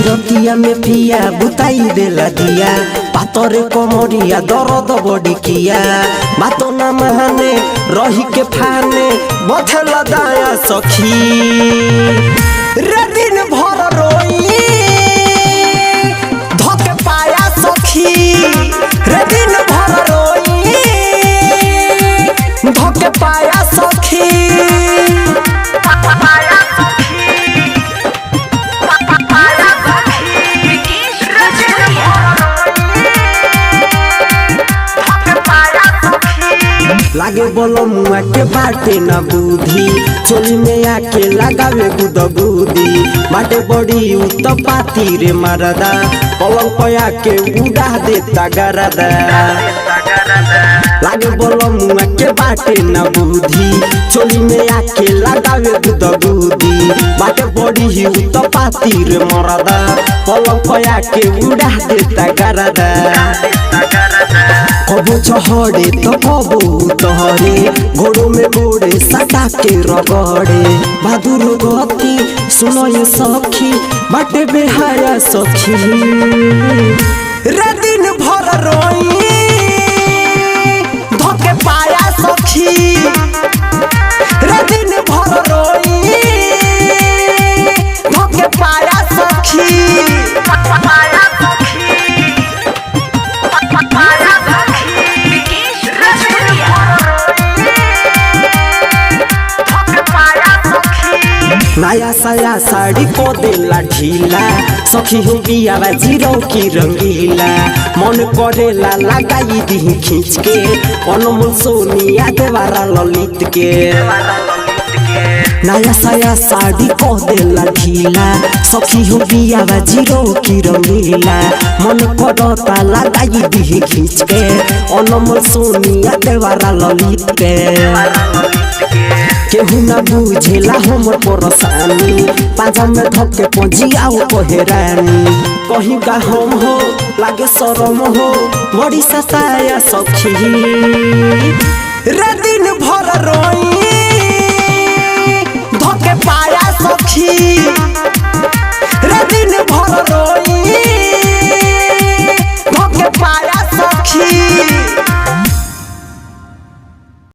रतिया में पिया बुताई देला दिया पातरे कमरिया दर्द बड़ी किया बातो न माने रही के फाने बथला दाया सखी रे दिन भर रोई धोके पाया सखी रे दिन भर रोई धोके पाया सखी लागे बोलो मुआ के बाटे ना बुद्धि चोली में आके लगावे गुद गुदी बाटे बड़ी उत्पाती रे मरदा पलंग पया के उड़ा देता गरदा लागे बोलो मुआ के बाटे ना बुद्धि चोली में आके लगावे गुद गुदी बाटे बड़ी उत्पाती रे मरदा पलंग पया के उड़ा देता गरदा कबो चढ़े तो कबो तहरे घोड़ों में घोड़े सटा के रगड़े बहादुर गति सुनो ये सखी बाटे बेहाया सखी रे दिन भर रोई धोके पाया सखी रे दिन भर रोई धोके पाया सखी नया साया साड़ी को देला ढीला सखी हो बिया जीरो की रंगीला मन करेला लगाई दी खींच के अनमोल सोनिया देवारा ललित के नया साया साड़ी को देला ढीला सखी हो बिया जीरो की रंगीला मन करता लगाई दी खींच के अनमोल सोनिया देवारा ललित के केहू ना बुझेला हमर परेशानी पाजा में धक्के पजियाओ कोहेरानी कहीं का हम हो लागे शरम हो बड़ी सताया सखी रे दिन भर रोई धक्के पाया सखी रे दिन भर रोई धक्के पाया सखी।